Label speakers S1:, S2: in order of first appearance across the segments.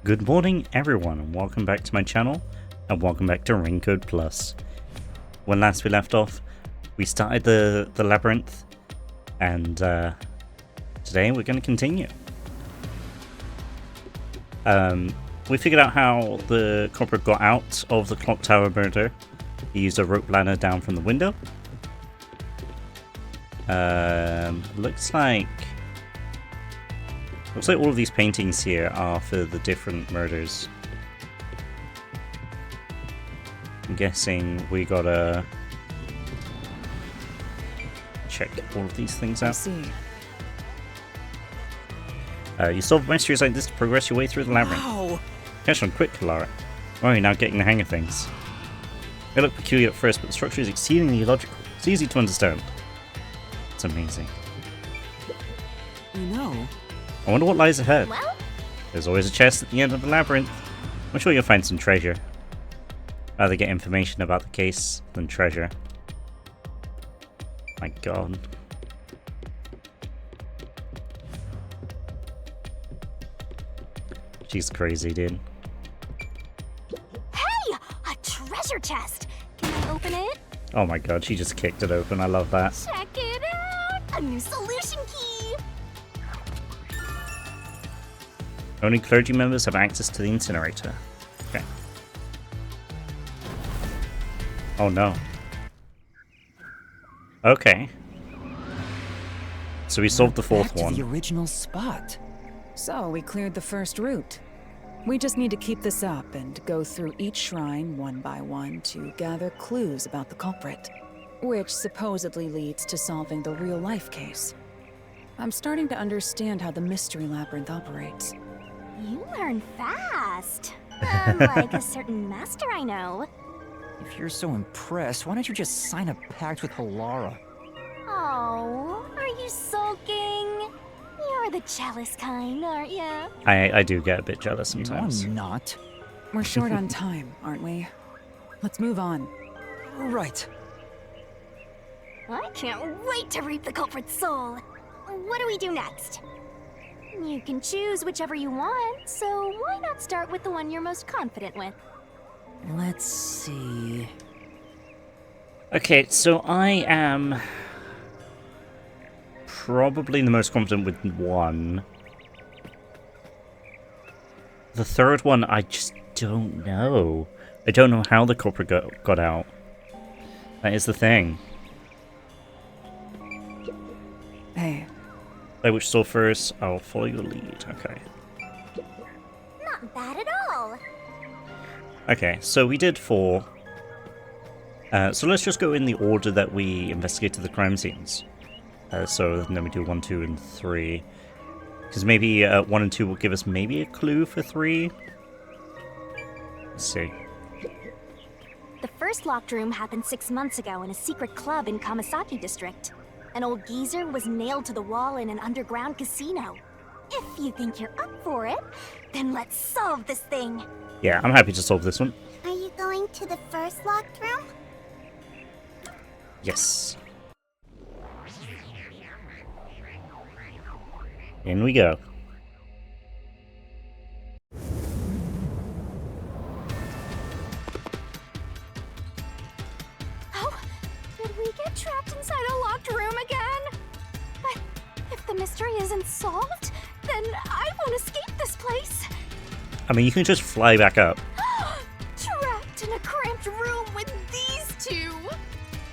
S1: Good morning everyone and welcome back to my channel and welcome back to Raincoat Plus. When last we left off, we started the labyrinth and today we're going to continue. We figured out how the culprit got out of the clock tower murder. He used a rope ladder down from the window. Looks like all of these paintings here are for the different murders. I'm guessing we gotta check all of these things out.
S2: I see.
S1: You solve mysteries like this to progress your way through the labyrinth.
S2: Wow.
S1: Catch on quick, Lara. Oh, you're now getting the hang of things. They look peculiar at first, but the structure is exceedingly logical. It's easy to understand. It's amazing.
S2: You know.
S1: I wonder what lies ahead.
S3: Well?
S1: There's always a chest at the end of the labyrinth. I'm sure you'll find some treasure. Rather get information about the case than treasure. My god. She's crazy, dude.
S3: Hey! A treasure chest! Can I open it?
S1: Oh my god, she just kicked it open. I love that.
S3: Check it out! A new solution key!
S1: Only clergy members have access to the incinerator. Okay. Oh no. Okay. So we solved the fourth
S4: Back
S1: one.
S4: to the original spot.
S2: So we cleared the first route. We just need to keep this up and go through each shrine one by one to gather clues about the culprit, which supposedly leads to solving the real-life case. I'm starting to understand how the mystery labyrinth operates.
S3: You learn fast. Like a certain master I know.
S4: If you're so impressed, why don't you just sign a pact with Halara?
S3: Oh, are you sulking? You're the jealous kind, aren't you?
S1: I do get a bit jealous sometimes.
S4: No, I'm not.
S2: We're short on time, aren't we? Let's move on.
S4: Right.
S3: I can't wait to reap the culprit's soul. What do we do next? You can choose whichever you want, so why not start with the one you're most confident with?
S4: Let's see.
S1: Okay, so I am probably the most confident with one. The third one, I just don't know. I don't know how the culprit got out. That is the thing.
S2: Hey,
S1: Play which saw first, I'll follow your lead. Okay.
S3: Not bad at all.
S1: Okay, so we did 4. So let's just go in the order that we investigated the crime scenes. So then we do 1, 2, and 3. Because maybe 1 and 2 will give us maybe a clue for 3. Let's see.
S3: The first locked room happened 6 months ago in a secret club in Kamasaki district. An old geezer was nailed to the wall in an underground casino. If you think you're up for it, then let's solve this thing.
S1: Yeah, I'm happy to solve this one.
S3: Are you going to the first locked room?
S1: Yes. In we go.
S3: Oh, did we get trapped inside a locked room again? But if the mystery isn't solved, then I won't escape this place.
S1: I mean, you can just fly back up.
S3: Trapped in a cramped room with these two.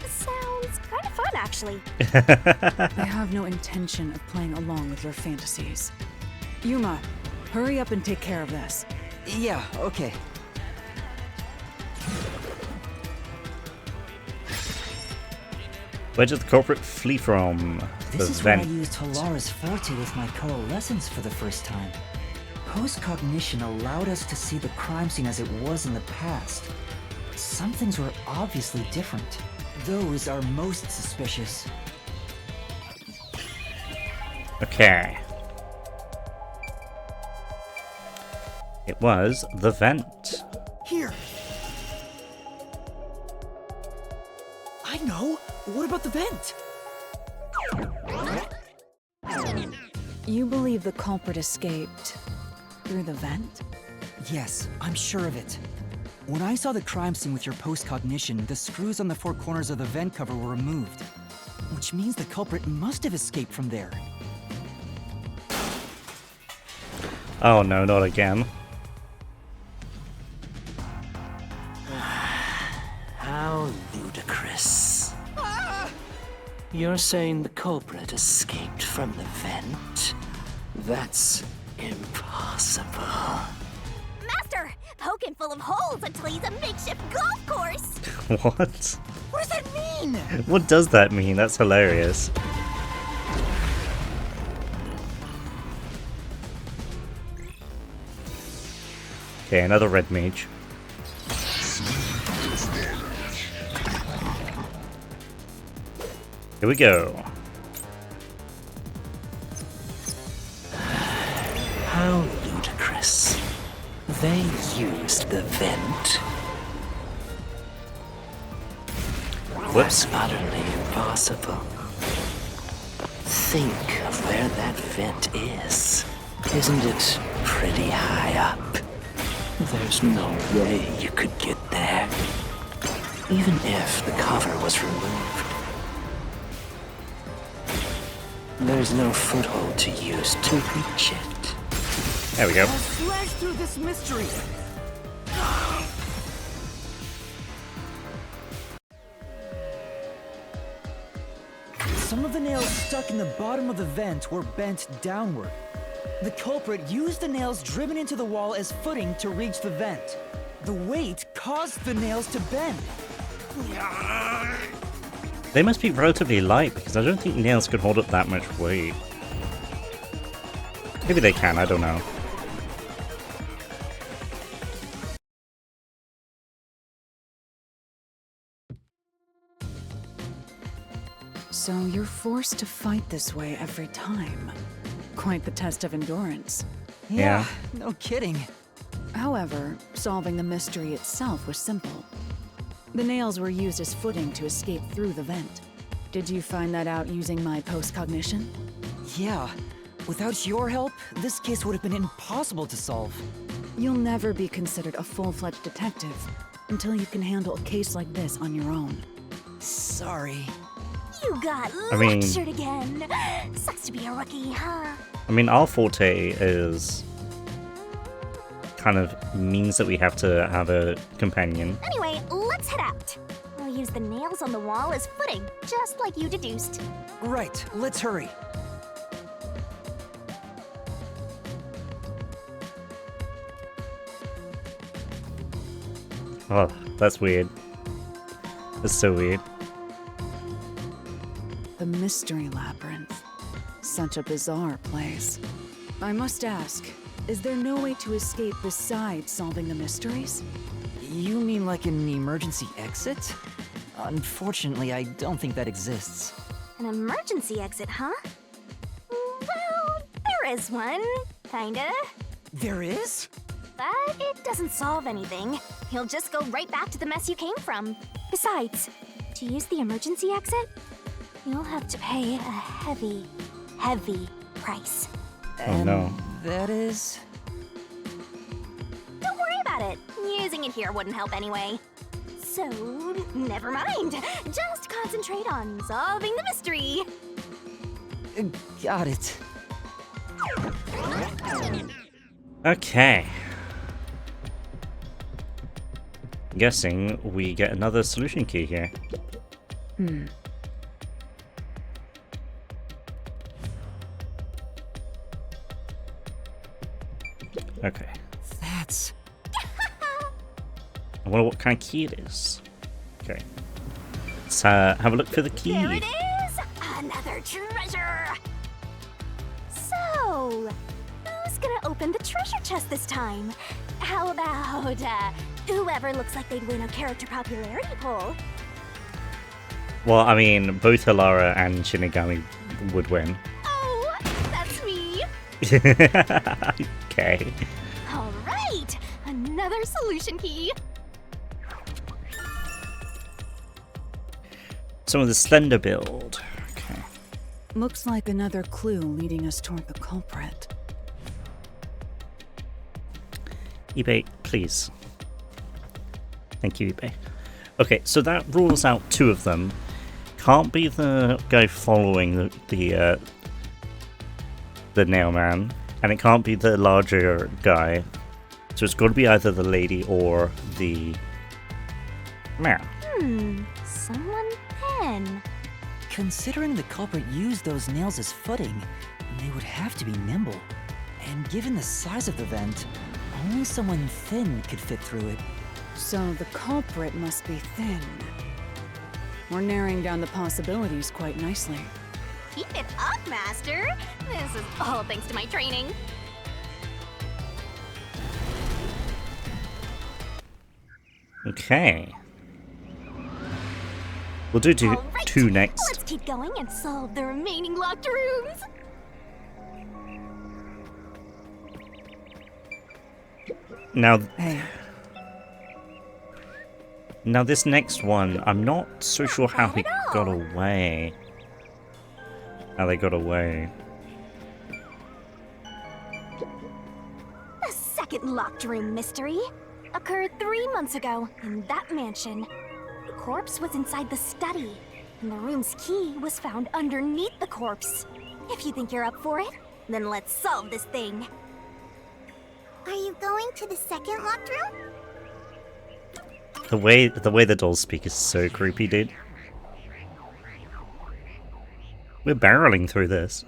S3: Sounds kind of fun, actually.
S2: I have no intention of playing along with your fantasies. Yuma, hurry up and take care of this.
S4: Yeah, okay.
S1: Where did the culprit flee from?
S4: This
S1: The
S4: is where I
S1: vent.
S4: used Halara's forte with my coalescence for the first time. Post-cognition allowed us to see the crime scene as it was in the past. Some things were obviously different. Those are most suspicious.
S1: Okay. It was the vent.
S4: Here! I know! What about the vent?
S2: You believe the culprit escaped through the vent?
S4: Yes, I'm sure of it. When I saw the crime scene with your post-cognition, the screws on the four corners of the vent cover were removed. Which means the culprit must have escaped from there.
S1: Oh no, not again.
S5: How ludicrous. You're saying the culprit escaped from the vent? That's impossible.
S3: Master! Poke him full of holes until he's a makeshift golf course!
S1: What?
S4: What does that mean?
S1: What does that mean? That's hilarious. Okay, another red mage. Here we go.
S5: How ludicrous. They used the vent.
S1: Whoops.
S5: That's utterly impossible. Think of where that vent is. Isn't it pretty high up? There's no way you could get there. Even if the cover was removed. There's no foothold to use to reach it.
S1: There we go.
S4: Slash through this mystery. Some of the nails stuck in the bottom of the vent were bent downward. The culprit used the nails driven into the wall as footing to reach the vent. The weight caused the nails to bend.
S1: They must be relatively light because I don't think nails could hold up that much weight. Maybe they can, I don't know.
S2: So you're forced to fight this way every time. Quite the test of endurance.
S1: Yeah.
S4: No kidding.
S2: However, solving the mystery itself was simple. The nails were used as footing to escape through the vent. Did you find that out using my post-cognition?
S4: Yeah. Without your help, this case would have been impossible to solve.
S2: You'll never be considered a full-fledged detective until you can handle a case like this on your own.
S4: Sorry.
S3: You got
S1: I mean-
S3: lectured again. Sucks to be a rookie, huh?
S1: I mean, our forte is kind of means that we have to have a companion.
S3: Anyway, let's head out. We'll use the nails on the wall as footing, just like you deduced.
S4: Right, let's hurry.
S1: Oh, that's weird. That's so weird.
S2: The Mystery Labyrinth. Such a bizarre place. I must ask, is there no way to escape besides solving the mysteries?
S4: You mean like an emergency exit? Unfortunately, I don't think that exists.
S3: An emergency exit, huh? Well, there is one, kinda.
S4: There is?
S3: But it doesn't solve anything. You'll just go right back to the mess you came from. Besides, to use the emergency exit, you'll have to pay a heavy, heavy price.
S1: Oh no.
S4: That is...
S3: Don't worry about it. Using it here wouldn't help anyway. So, never mind. Just concentrate on solving the mystery.
S4: Got it.
S1: Okay. Guessing we get another solution key here. Okay.
S4: That's...
S1: I wonder what kind of key it is. Okay. Let's have a look for the key.
S3: There it is! Another treasure! So, who's gonna open the treasure chest this time? How about, whoever looks like they'd win a character popularity poll?
S1: Well, I mean, both Hilara and Shinigami would win.
S3: Oh, that's me!
S1: Okay.
S3: Alright! Another solution key!
S1: Some of the Slender build. Okay.
S2: Looks like another clue leading us toward the culprit.
S1: eBay, please. Thank you, eBay. Okay, so that rules out 2 of them. Can't be the guy following the nail man, and it can't be the larger guy. So it's got to be either the lady or the man.
S3: Someone pen.
S4: Considering the culprit used those nails as footing, they would have to be nimble. And given the size of the vent, only someone thin could fit through it.
S2: So the culprit must be thin. We're narrowing down the possibilities quite nicely.
S3: Keep it up, Master. This is all thanks to my training.
S1: Okay. We'll do
S3: All right,
S1: 2 next.
S3: Let's keep going and solve the remaining locked rooms.
S1: Now,
S2: Hey,
S1: now this next one, I'm not so sure how he got away. How they got away.
S3: The second locked room mystery occurred 3 months ago in that mansion. The corpse was inside the study, and the room's key was found underneath the corpse. If you think you're up for it, then let's solve this thing. Are you going to the second locked room?
S1: The way the dolls speak is so creepy, dude. We're barreling through this.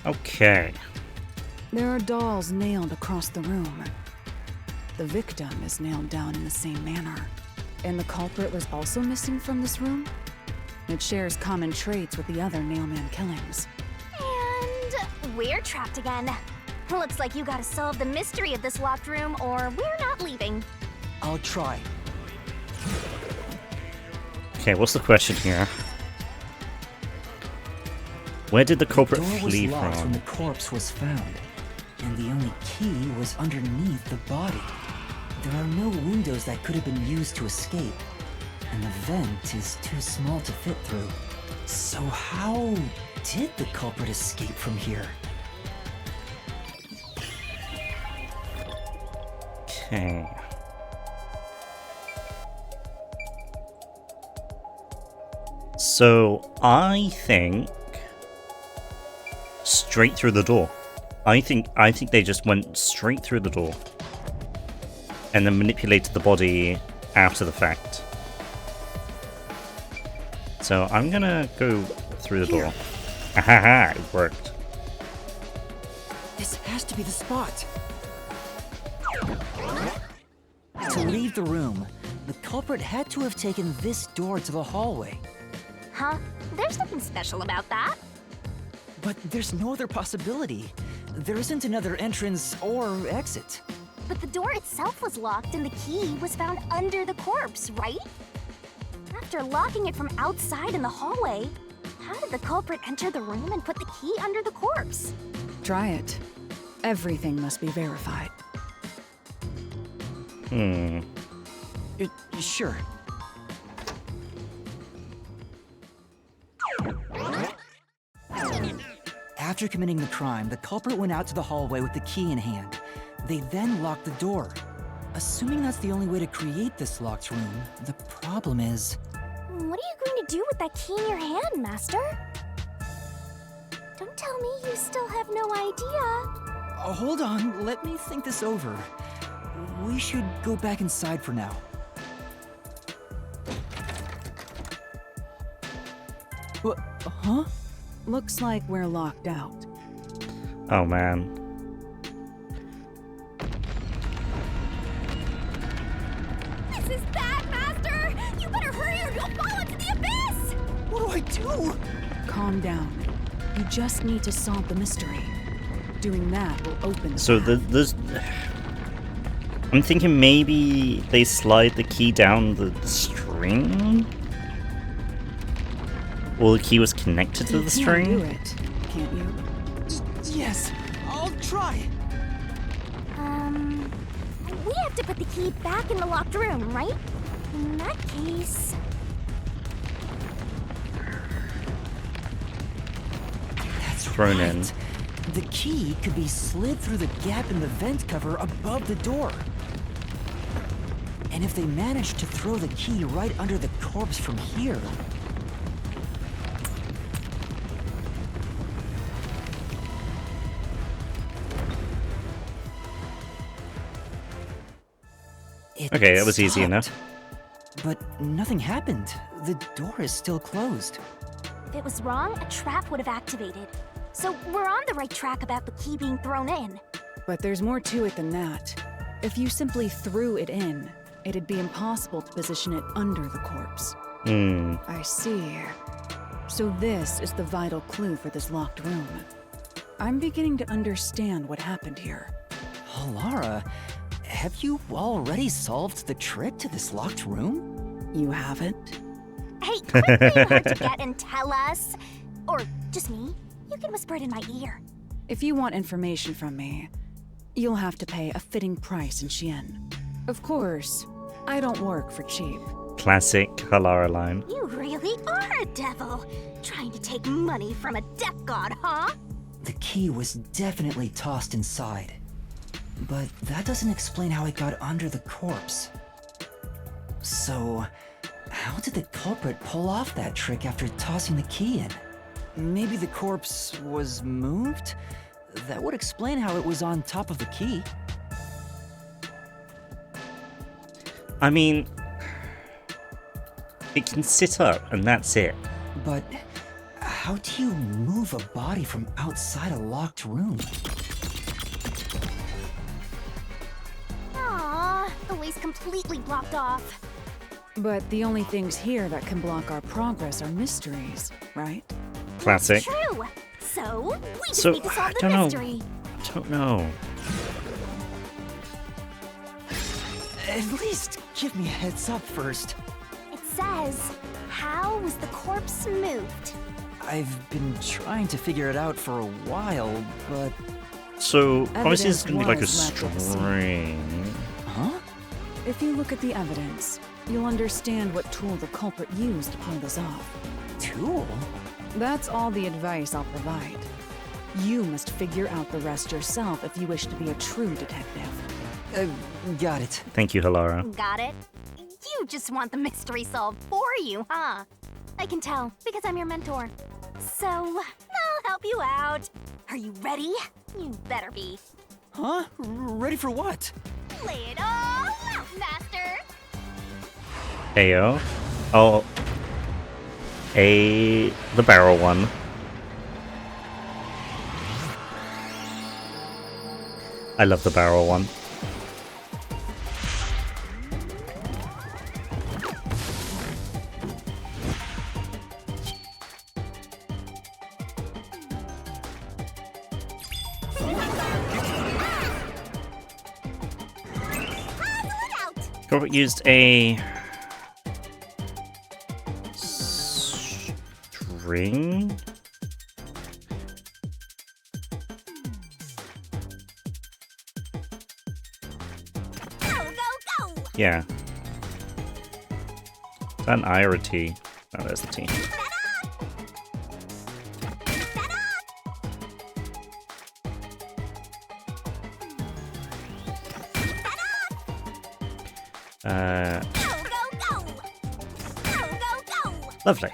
S1: Okay.
S2: there are dolls nailed across the room. The victim is nailed down in the same manner. And the culprit was also missing from this room? It shares common traits with the other Nailman killings.
S3: And we're trapped again. Looks like you gotta solve the mystery of this locked room, or we're not leaving.
S4: I'll try.
S1: Okay, what's the question here? Where did the culprit
S4: The door was
S1: flee
S4: locked when
S1: from?
S4: the corpse was found, and the only key was underneath the body. There are no windows that could have been used to escape, and the vent is too small to fit through. So how did the culprit escape from here?
S1: Okay. So I think straight through the door. I think they just went straight through the door and then manipulated the body after the fact. So I'm gonna go through the door. Ahaha, it worked.
S4: This has to be the spot. To leave the room, the culprit had to have taken this door to the hallway.
S3: Huh? There's nothing special about that.
S4: But there's no other possibility. There isn't another entrance or exit.
S3: But the door itself was locked and the key was found under the corpse, right? After locking it from outside in the hallway, how did the culprit enter the room and put the key under the corpse?
S2: Try it. Everything must be verified.
S4: Sure. After committing the crime, the culprit went out to the hallway with the key in hand. They then locked the door. Assuming that's the only way to create this locked room, the problem is...
S3: What are you going to do with that key in your hand, Master? Don't tell me you still have no idea.
S4: Hold on, let me think this over. We should go back inside for now. What? Huh?
S2: Looks like we're locked out.
S1: Oh man.
S3: This is bad, Master! You better hurry or you'll fall into the abyss!
S4: What do I do?
S2: Calm down. You just need to solve the mystery. Doing that will open the
S1: So
S2: path.
S1: there's... I'm thinking maybe they slide the key down the string? Or the key was connected to
S2: You
S1: the
S2: can
S1: string?
S2: do it, can't you?
S4: Yes, I'll try.
S3: We have to put the key back in the locked room, right? In that case...
S1: thrown in.
S4: Right. The key could be slid through the gap in the vent cover above the door. And if they managed to throw the key right under the corpse from here...
S1: Okay, that was easy
S4: stopped.
S1: enough.
S4: But nothing happened. The door is still closed.
S3: If it was wrong, a trap would have activated. So we're on the right track about the key being thrown in.
S2: But there's more to it than that. If you simply threw it in, it'd be impossible to position it under the corpse.
S1: Hmm.
S2: I see. So this is the vital clue for this locked room. I'm beginning to understand what happened here.
S4: Lara, have you already solved the trick to this locked room?
S2: You haven't?
S3: Hey, quit being hard to get and tell us. Or just me. You can whisper it in my ear.
S2: If you want information from me, you'll have to pay a fitting price in Xian. Of course, I don't work for cheap.
S1: Classic Halara line.
S3: You really are a devil. Trying to take money from a death god, huh?
S4: The key was definitely tossed inside. But that doesn't explain how it got under the corpse. So, how did the culprit pull off that trick after tossing the key in? Maybe the corpse was moved? That would explain how it was on top of the key.
S1: I mean, it can sit up, and that's it.
S4: But how do you move a body from outside a locked room?
S3: Aww, the way's completely blocked off.
S2: But the only things here that can block our progress are mysteries, right?
S1: Classic.
S3: True. So, we just
S1: So,
S3: need to
S1: I
S3: solve the
S1: don't know.
S3: mystery.
S1: Don't know.
S4: At least give me a heads up first.
S3: It says, how was the corpse moved?
S4: I've been trying to figure it out for a while, but...
S1: So, obviously
S2: Evidence
S1: it's gonna be like a
S2: was left at the scene.
S1: string.
S4: Huh?
S2: If you look at the evidence, you'll understand what tool the culprit used to pull this off.
S4: Tool?
S2: That's all the advice I'll provide. You must figure out the rest yourself if you wish to be a true detective.
S4: Got it.
S1: Thank you, Halara.
S3: Got it? You just want the mystery solved for you, huh? I can tell, because I'm your mentor. So, I'll help you out. Are you ready? You better be.
S4: Huh? Ready for what?
S3: Lay it all out, master!
S1: Ayo. Oh. The barrel one. I love the barrel one. Corbett used a string?
S3: Go, go, go!
S1: Yeah. Is that an I or a T? Oh, there's the T.
S3: Go, go, go! Go, go, go!
S1: Lovely.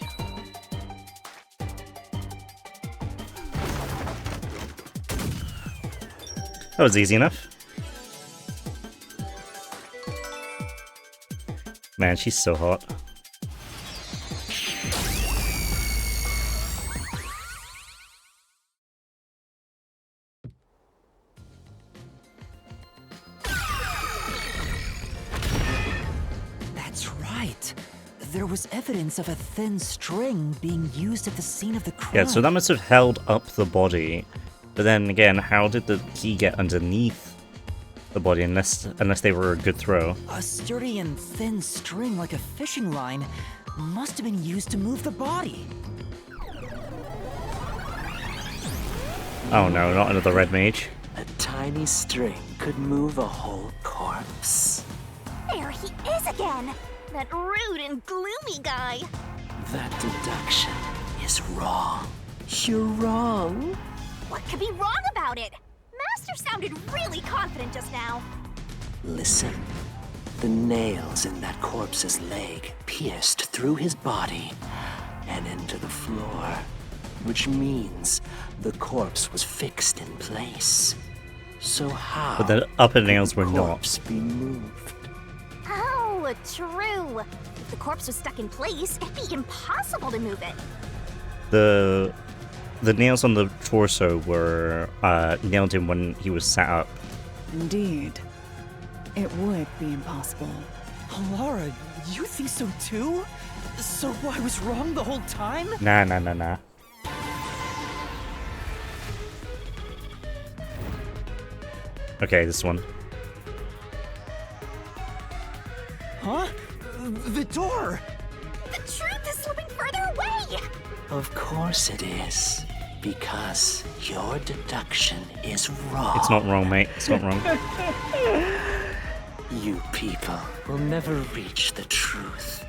S1: That was easy enough. Man, she's so hot.
S4: That's right. There was evidence of a thin string being used at the scene of the crime.
S1: Yeah, so that must have held up the body. But then again, how did the key get underneath the body unless they were a good throw?
S4: A sturdy and thin string like a fishing line must have been used to move the body.
S1: Oh no, not another red mage.
S5: A tiny string could move a whole corpse.
S3: There he is again! That rude and gloomy guy!
S5: That deduction is wrong. You're wrong.
S3: What could be wrong about it? Master sounded really confident just now.
S5: Listen. The nails in that corpse's leg pierced through his body and into the floor, which means the corpse was fixed in place. So how
S1: But the upper nails were
S5: could the
S1: not.
S5: corpse be moved?
S3: Oh, true. If the corpse was stuck in place, it'd be impossible to move it.
S1: The nails on the torso were nailed in when he was sat up.
S2: Indeed. It would be impossible.
S6: Laura, you think so too? So I was wrong the whole time?
S1: Nah. Okay, this one.
S6: Huh? The door!
S3: The truth is slipping further away!
S5: Of course it is. Because your deduction is wrong.
S1: It's not wrong, mate. It's not wrong.
S5: You people will never reach the truth.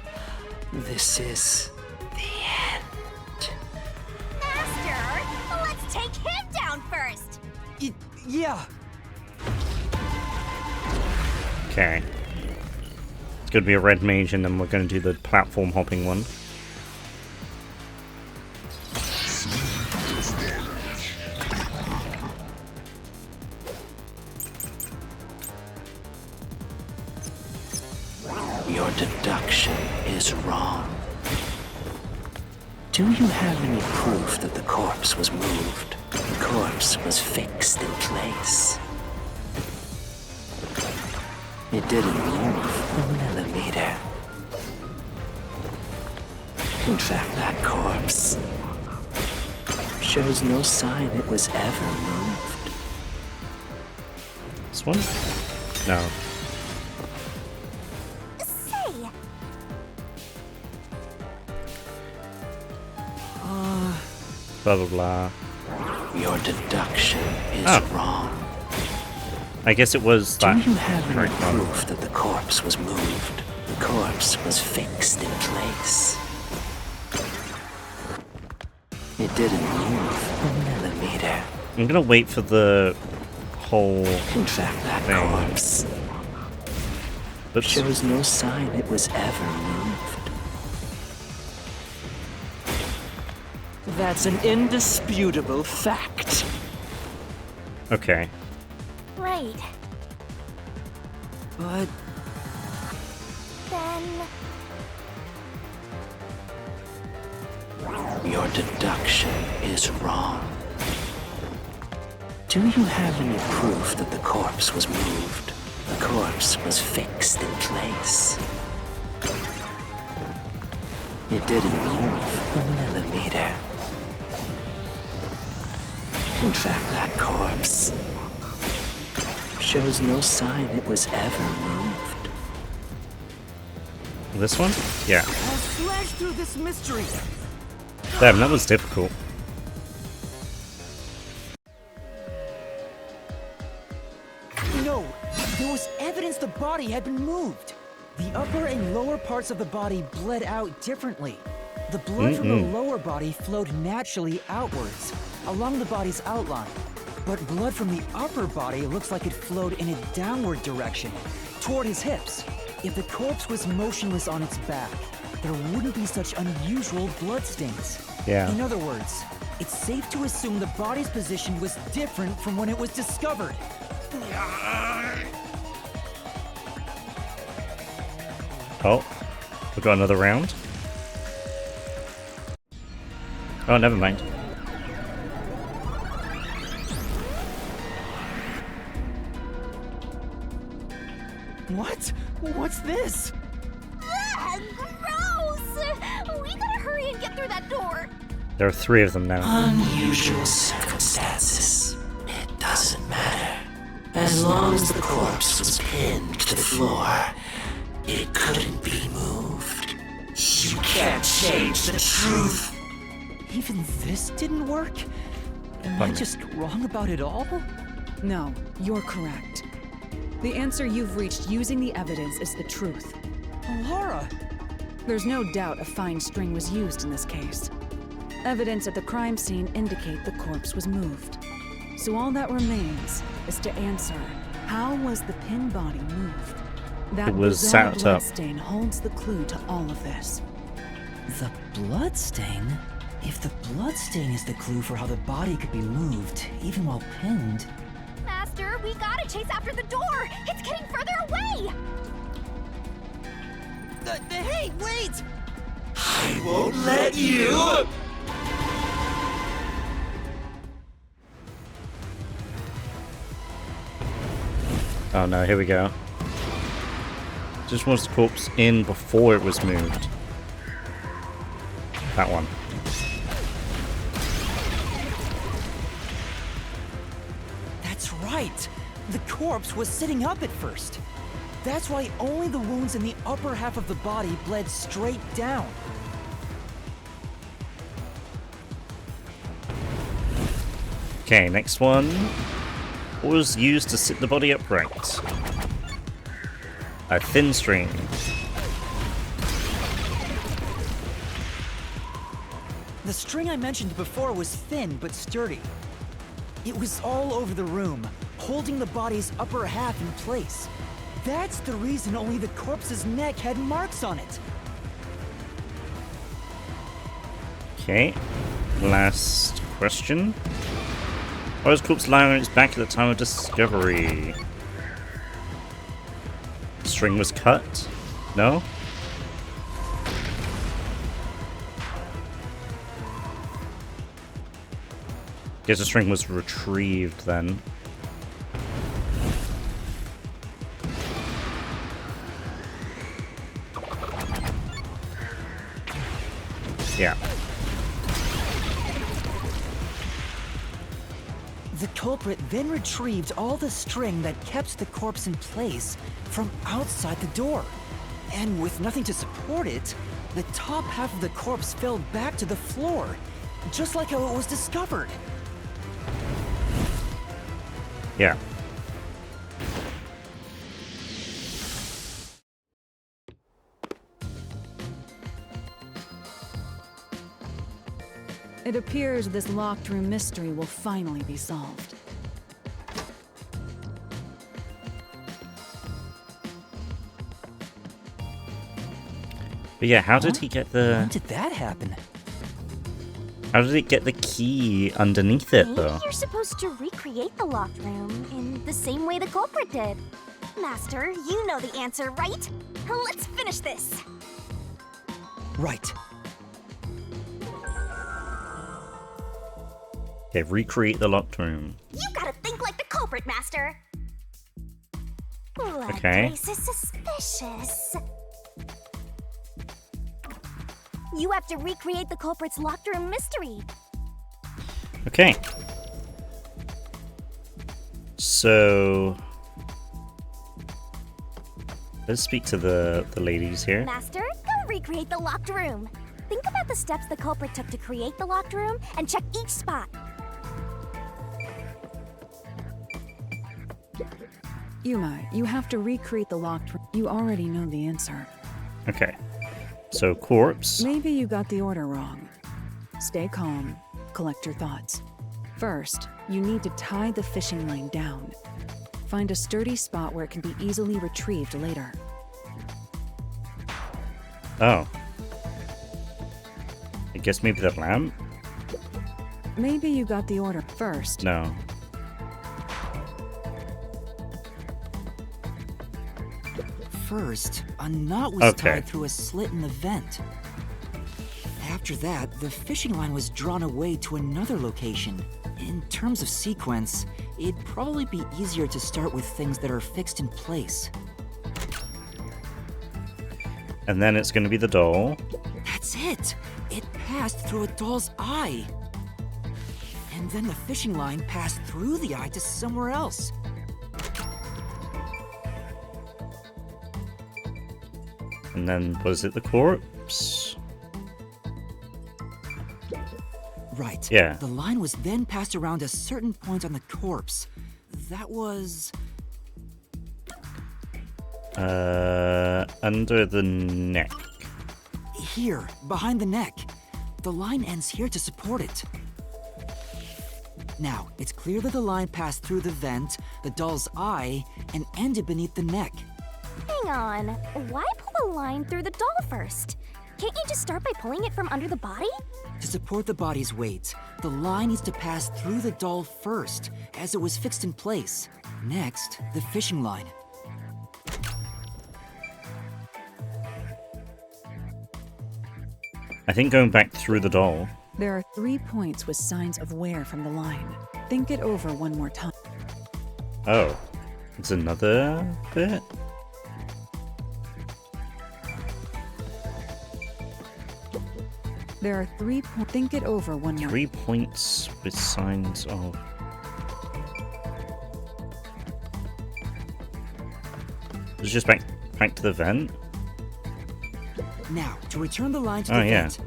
S5: This is the end.
S3: Master, let's take him down first!
S6: Yeah.
S1: Okay. It's gonna be a red mage, and then we're gonna do the platform hopping one.
S5: Your deduction is wrong. Do you have any proof that the corpse was moved? The corpse was fixed in place. It didn't move a millimeter. In fact, that corpse shows no sign it was ever moved.
S1: This one? No.
S3: Say,
S1: Blah blah blah.
S5: Your deduction is
S1: Oh.
S5: wrong.
S1: I guess it was
S5: Do
S1: that.
S5: you have any
S1: Right one.
S5: proof that the corpse was moved? The corpse was fixed in place. It didn't move a millimeter.
S1: I'm gonna wait for the whole.
S5: In fact, that
S1: Thing.
S5: corpse
S1: Oops.
S5: shows no sign it was ever moved. That's an indisputable fact.
S1: Okay.
S3: right.
S6: But
S3: Then...
S5: Your deduction is wrong. Do you have any proof that the corpse was moved? The corpse was fixed in place. It didn't move a millimeter. In fact, that corpse shows no sign it was ever moved.
S1: This one? Yeah.
S6: I'll slash through this mystery.
S1: Damn, that was difficult.
S6: No, there was evidence the body had been moved. The upper and lower parts of the body bled out differently. The blood from the lower body flowed naturally outwards, along the body's outline. But blood from the upper body looks like it flowed in a downward direction, toward his hips. If the corpse was motionless on its back, there wouldn't be such unusual blood stains.
S1: Yeah.
S6: In other words, it's safe to assume the body's position was different from when it was discovered.
S1: Oh, we got another round. Oh, never mind.
S6: What? What's this?
S3: Ah, gross! We gotta hurry and get through that door.
S1: There are 3 of them now.
S5: Unusual circumstances. It doesn't matter. As long as the corpse was pinned to the floor, it couldn't be moved. You can't change the truth.
S6: Even this didn't work? Am I just wrong about it all?
S2: No, you're correct. The answer you've reached using the evidence is the truth.
S6: Laura!
S2: There's no doubt a fine string was used in this case. Evidence at the crime scene indicate the corpse was moved. So all that remains is to answer, how was the pin body moved? That
S1: It was
S2: bizarre
S1: sat up.
S2: bloodstain holds the clue to all of this.
S4: The bloodstain? If the bloodstain is the clue for how the body could be moved, even while pinned...
S3: Master, we gotta chase after the door! It's getting further away!
S6: Hey, wait!
S5: I won't let you!
S1: Oh no, here we go. Just wants the corpse in before it was moved. That one.
S6: That's right! The corpse was sitting up at first. That's why only the wounds in the upper half of the body bled straight down.
S1: Okay, next one. What was used to sit the body upright? A thin string.
S6: The string I mentioned before was thin but sturdy. It was all over the room, holding the body's upper half in place. That's the reason only the corpse's neck had marks on it.
S1: Okay, last question. Why was corpse lying on its back at the time of discovery? String was cut? No? Guess the string was retrieved then. Yeah.
S6: The culprit then retrieved all the string that kept the corpse in place from outside the door. And with nothing to support it, the top half of the corpse fell back to the floor, just like how it was discovered.
S1: Yeah.
S2: It appears this locked room mystery will finally be solved.
S1: But yeah, how did he get the...
S6: When did that happen?
S1: How did it get the key underneath it,
S3: Maybe
S1: though?
S3: you're supposed to recreate the locked room in the same way the culprit did. Master, you know the answer, right? Let's finish this.
S6: Right.
S1: Okay, recreate the locked room.
S3: You gotta think like the culprit, Master. Blood
S1: Okay.
S3: trace is suspicious. You have to recreate the culprit's locked room mystery.
S1: Okay. So... let's speak to the ladies here.
S3: Master, go recreate the locked room. Think about the steps the culprit took to create the locked room and check each spot.
S2: Yuma, you have to recreate the locked room. You already know the answer.
S1: Okay. So, corpse.
S2: Maybe you got the order wrong. Stay calm. Collect your thoughts. First, you need to tie the fishing line down. Find a sturdy spot where it can be easily retrieved later.
S1: Oh. I guess maybe the lamp?
S2: Maybe you got the order first.
S1: No.
S6: First, a knot was
S1: Okay.
S6: tied through a slit in the vent. After that, the fishing line was drawn away to another location. In terms of sequence, it'd probably be easier to start with things that are fixed in place.
S1: And then it's going to be the doll.
S6: That's it! It passed through a doll's eye. And then the fishing line passed through the eye to somewhere else.
S1: And then, was it the corpse?
S6: Right.
S1: Yeah.
S6: The line was then passed around a certain point on the corpse. That was...
S1: Under the neck.
S6: here, behind the neck. The line ends here to support it.
S4: Now, it's clear that the line passed through the vent, the doll's eye, and ended beneath the neck.
S3: Hang on. Why pull a line through the doll first? Can't you just start by pulling it from under the body?
S4: To support the body's weight, the line needs to pass through the doll first, as it was fixed in place. Next, the fishing line.
S1: I think going back through the doll.
S2: There are 3 points with signs of wear from the line. Think it over one more time.
S1: Oh, it's another bit?
S2: There are 3 points. Think it over one more.
S1: 3 points with signs of... It's just back to the vent?
S4: Now, to return the line to
S1: Oh,
S4: the
S1: yeah.
S4: vent.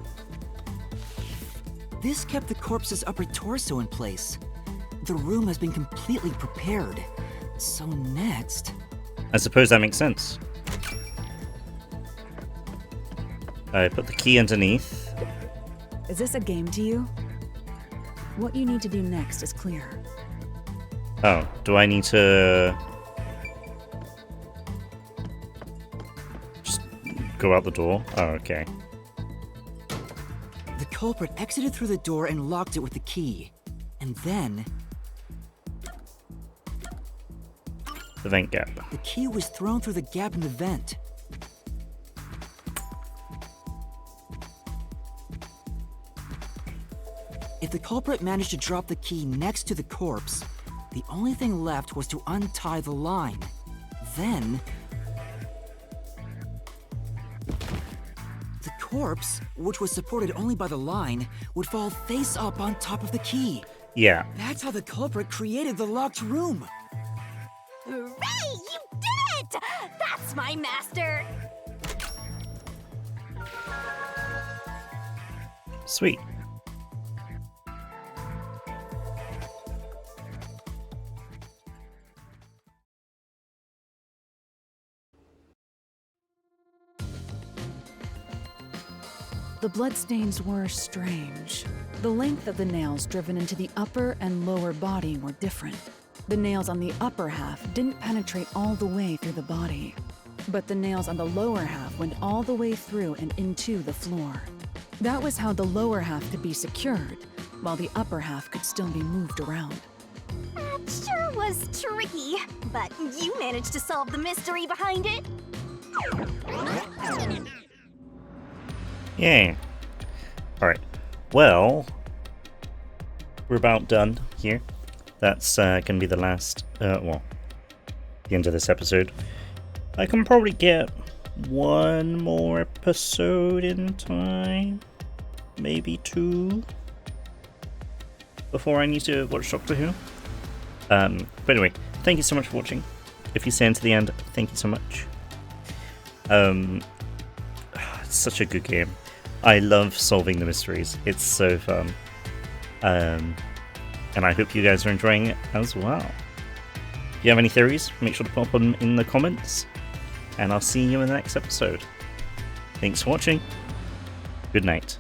S4: This kept the corpse's upper torso in place. The room has been completely prepared. So next...
S1: I suppose that makes sense. I put the key underneath.
S2: Is this a game to you? What you need to do next is clear.
S1: Oh, do I need to... just go out the door? Oh, okay.
S4: The culprit exited through the door and locked it with the key. And then,
S1: The vent gap.
S4: the key was thrown through the gap in the vent. If the culprit managed to drop the key next to the corpse, the only thing left was to untie the line. Then, the corpse, which was supported only by the line, would fall face up on top of the key.
S1: Yeah.
S4: That's how the culprit created the locked room.
S3: Hooray! You did it! That's my master!
S1: Sweet.
S2: The bloodstains were strange. The length of the nails driven into the upper and lower body were different. The nails on the upper half didn't penetrate all the way through the body, but the nails on the lower half went all the way through and into the floor. That was how the lower half could be secured, while the upper half could still be moved around.
S3: That sure was tricky, but you managed to solve the mystery behind it.
S1: Yay. Alright. Well, we're about done here. That's gonna be the last, the end of this episode. I can probably get one more episode in time. Maybe 2. Before I need to watch Doctor Who. But anyway, thank you so much for watching. If you stay until the end, thank you so much. It's such a good game. I love solving the mysteries. It's so fun. And I hope you guys are enjoying it as well. If you have any theories, make sure to pop them in the comments. And I'll see you in the next episode. Thanks for watching. Good night.